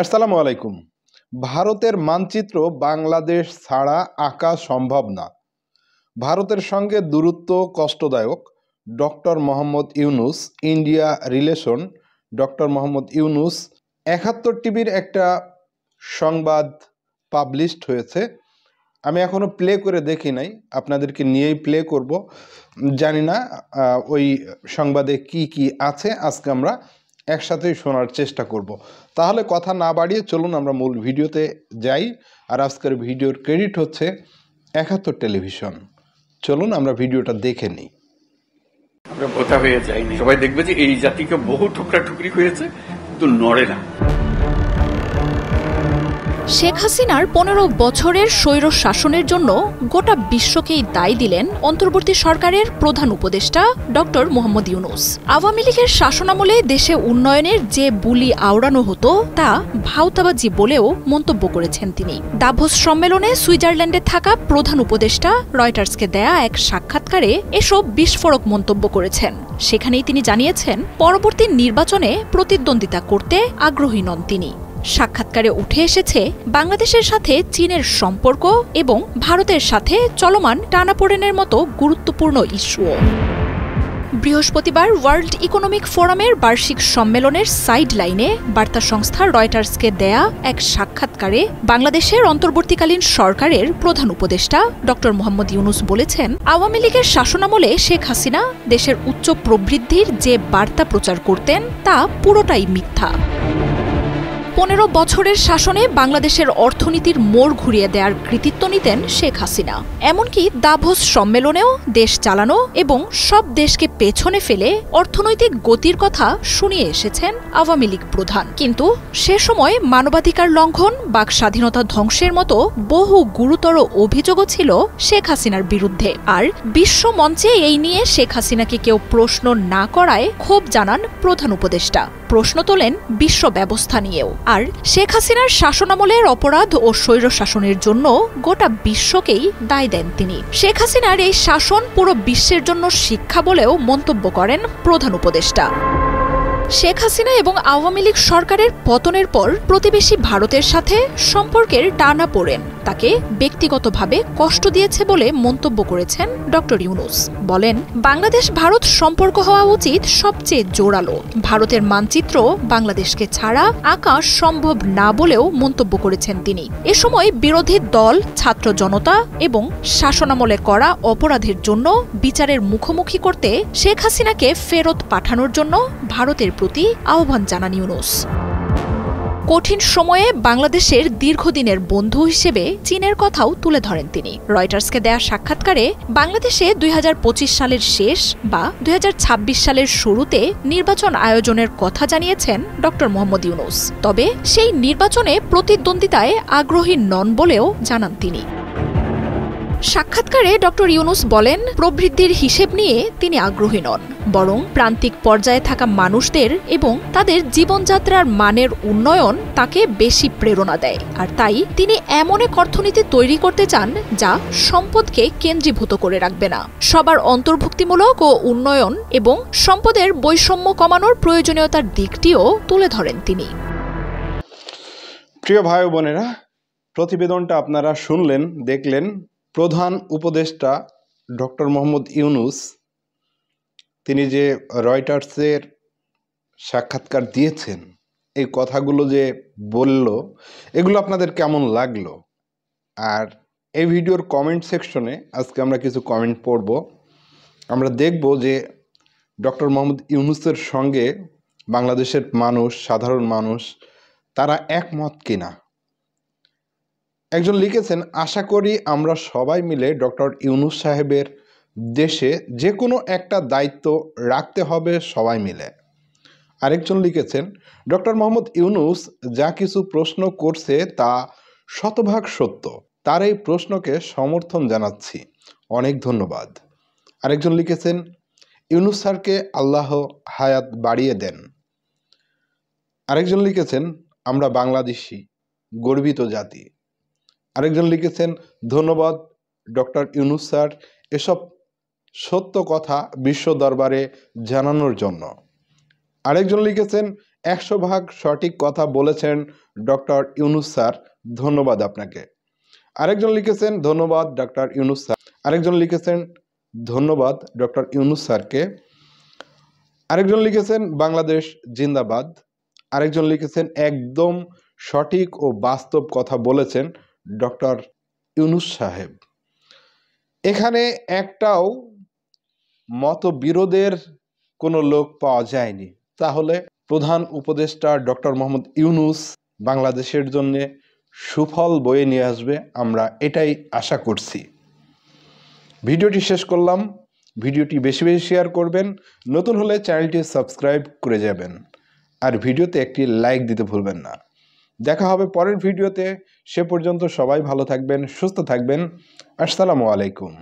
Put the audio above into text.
আসসালামু আলাইকুম। ভারতের মানচিত্র বাংলাদেশ ছাড়া আঁকা সম্ভব না। ভারতের সঙ্গে দূরত্ব কষ্টদায়ক। Doctor Mohammad Yunus India relation. Doctor Mohammad Yunus ৭১ টিভির একটা সংবাদ পাবলিশড হয়েছে। আমি এখনও প্লে করে দেখি নাই, আপনাদেরকে নিয়েই প্লে করব। জানি না ওই সংবাদে কি কি আছে, আজকে আমরা একসাথেই শোনার চেষ্টা করব। তাহলে কথা না বাড়িয়ে চলুন আমরা মূল ভিডিওতে যাই। আর আজকের ভিডিওর ক্রেডিট হচ্ছে ৭১ টেলিভিশন। চলুন আমরা ভিডিওটা দেখে নিই। আমরা ভোতা হয়ে যাইনি, সবাই দেখবে যে এই জাতিকে বহু ঠুকরা ঠুকরি হয়েছে, কিন্তু নড়ে না। শেখ হাসিনার ১৫ বছরের স্বৈর শাসনের জন্য গোটা বিশ্বকেই দায়ী দিলেন অন্তর্বর্তী সরকারের প্রধান উপদেষ্টা ডক্টর মোহাম্মদ ইউনুস। আওয়ামী লীগের শাসনামলে দেশে উন্নয়নের যে বুলি আওড়ানো হতো তা ভাওতাবাজি বলেও মন্তব্য করেছেন তিনি। দাভোস সম্মেলনে সুইজারল্যান্ডে থাকা প্রধান উপদেষ্টা রয়টার্সকে দেয়া এক সাক্ষাৎকারে এসব বিস্ফোরক মন্তব্য করেছেন। সেখানেই তিনি জানিয়েছেন, পরবর্তী নির্বাচনে প্রতিদ্বন্দ্বিতা করতে আগ্রহী নন তিনি। সাক্ষাৎকারে উঠে এসেছে বাংলাদেশের সাথে চীনের সম্পর্ক এবং ভারতের সাথে চলমান টানাপোড়েনের মতো গুরুত্বপূর্ণ ইস্যুও। বৃহস্পতিবার ওয়ার্ল্ড ইকোনমিক ফোরামের বার্ষিক সম্মেলনের সাইড লাইনে বার্তা সংস্থা রয়টার্সকে দেয়া এক সাক্ষাৎকারে বাংলাদেশের অন্তর্বর্তীকালীন সরকারের প্রধান উপদেষ্টা ডক্টর মোহাম্মদ ইউনুস বলেছেন, আওয়ামী লীগের শাসনামলে শেখ হাসিনা দেশের উচ্চ প্রবৃদ্ধির যে বার্তা প্রচার করতেন তা পুরোটাই মিথ্যা। ১৫ বছরের শাসনে বাংলাদেশের অর্থনীতির মোড় ঘুরিয়ে দেওয়ার কৃতিত্ব নিতেন শেখ হাসিনা। এমনকি দাভোস সম্মেলনেও দেশ চালানো এবং সব দেশকে পেছনে ফেলে অর্থনৈতিক গতির কথা শুনিয়ে এসেছেন আওয়ামী লীগ প্রধান। কিন্তু সে সময় মানবাধিকার লঙ্ঘন, বাক স্বাধীনতা ধ্বংসের মতো বহু গুরুতর অভিযোগও ছিল শেখ হাসিনার বিরুদ্ধে। আর বিশ্ব মঞ্চে এই নিয়ে শেখ হাসিনাকে কেউ প্রশ্ন না করায় ক্ষোভ জানান প্রধান উপদেষ্টা। প্রশ্ন তোলেন বিশ্ব ব্যবস্থা নিয়েও। আর শেখ হাসিনার শাসনামলের অপরাধ ও স্বৈর শাসনের জন্য গোটা বিশ্বকেই দায় দেন তিনি। শেখ হাসিনার এই শাসন পুরো বিশ্বের জন্য শিক্ষা বলেও মন্তব্য করেন প্রধান উপদেষ্টা। শেখ হাসিনা এবং আওয়ামী লীগ সরকারের পতনের পর প্রতিবেশী ভারতের সাথে সম্পর্কের টানাপোড়েন তাকে ব্যক্তিগতভাবে কষ্ট দিয়েছে বলে মন্তব্য করেছেন ডক্টর ইউনুস। বলেন, বাংলাদেশ ভারত সম্পর্ক হওয়া উচিত সবচেয়ে জোরালো। ভারতের মানচিত্র বাংলাদেশকে ছাড়া আঁকা সম্ভব না বলেও মন্তব্য করেছেন তিনি। এ সময় বিরোধী দল, ছাত্র জনতা এবং শাসনামলে করা অপরাধের জন্য বিচারের মুখোমুখি করতে শেখ হাসিনাকে ফেরত পাঠানোর জন্য ভারতের প্রতি আহ্বান জানান ইউনুস। কঠিন সময়ে বাংলাদেশের দীর্ঘদিনের বন্ধু হিসেবে চীনের কথাও তুলে ধরেন তিনি। রয়টার্সকে দেয়া সাক্ষাৎকারে বাংলাদেশে ২০২৫ সালের শেষ বা ২০২৬ সালের শুরুতে নির্বাচন আয়োজনের কথা জানিয়েছেন ডক্টর মোহাম্মদ ইউনুস। তবে সেই নির্বাচনে প্রতিদ্বন্দ্বিতায় আগ্রহী নন বলেও জানান তিনি। সাক্ষাৎকারে ডক্টর ইউনুস বলেন, প্রবৃদ্ধির হিসেব নিয়ে তিনি আগ্রহী নন, বরং প্রান্তিক পর্যায়ে থাকা মানুষদের এবং তাদের জীবনযাত্রার মানের উন্নয়ন তাকে বেশি প্রেরণা দেয়। আর তাই তিনি এমন এক অর্থনীতি তৈরি করতে চান যা সম্পদকে কেন্দ্রীভূত করে রাখবে না। সবার অন্তর্ভুক্তিমূলক ও উন্নয়ন এবং সম্পদের বৈষম্য কমানোর প্রয়োজনীয়তার দিকটিও তুলে ধরেন তিনি। প্রিয় ভাই বোনেরা, প্রতিবেদনটা আপনারা শুনলেন, দেখলেন। প্রধান উপদেষ্টা ডক্টর মোহাম্মদ ইউনুস তিনি যে রয়টার্সের সাক্ষাৎকার দিয়েছেন, এই কথাগুলো যে বলল, এগুলো আপনাদের কেমন লাগলো? আর এই ভিডিওর কমেন্ট সেকশনে আজকে আমরা কিছু কমেন্ট পড়ব। আমরা দেখব যে ডক্টর মোহাম্মদ ইউনুসের সঙ্গে বাংলাদেশের মানুষ, সাধারণ মানুষ, তারা একমত কিনা। একজন লিখেছেন, আশা করি আমরা সবাই মিলে ডক্টর ইউনুস সাহেবের দেশে যে কোনো একটা দায়িত্ব রাখতে হবে সবাই মিলে। আরেকজন লিখেছেন, ডক্টর মোহাম্মদ ইউনুস যা কিছু প্রশ্ন করছে তা শতভাগ সত্য, তার এই প্রশ্নকে সমর্থন জানাচ্ছি, অনেক ধন্যবাদ। আরেকজন লিখেছেন, ইউনুস স্যারকে আল্লাহ হায়াত বাড়িয়ে দেন। আরেকজন লিখেছেন, আমরা বাংলাদেশি, গর্বিত জাতি। আরেকজন লিখেছেন, ধন্যবাদ ডক্টর ইউনুস স্যার এসব সত্য কথা বিশ্ব দরবারে জানানোর জন্য। আরেকজন লিখেছেন, 100 ভাগ সঠিক কথা বলেছেন ডক্টর ইউনূস স্যার, ধন্যবাদ আপনাকে। আরেকজন লিখেছেন ধন্যবাদ ডক্টর ইউনূস স্যার। আরেকজন লিখেছেন ধন্যবাদ ডক্টর ইউনূস স্যারকে। আরেকজন লিখেছেন বাংলাদেশ জিন্দাবাদ। আরেকজন লিখেছেন একদম সঠিক ও বাস্তব কথা বলেছেন ডক্টর ইউনূস সাহেব। এখানে একটাও মতবিরোধের কোনো লোক পাওয়া যায়নি। তাহলে প্রধান উপদেষ্টা ডক্টর মোহাম্মদ ইউনূস বাংলাদেশের জন্য সুফল বয়ে নিয়ে আসবে, আমরা এটাই আশা করছি। ভিডিওটি শেষ করলাম। ভিডিওটি বেশি বেশি শেয়ার করবেন, নতুন হলে চ্যানেলটি সাবস্ক্রাইব করে যাবেন, আর ভিডিওতে একটি লাইক দিতে ভুলবেন না। দেখা হবে পরের ভিডিওতে। সে পর্যন্ত সবাই ভালো থাকবেন, সুস্থ থাকবেন। আসসালামু আলাইকুম।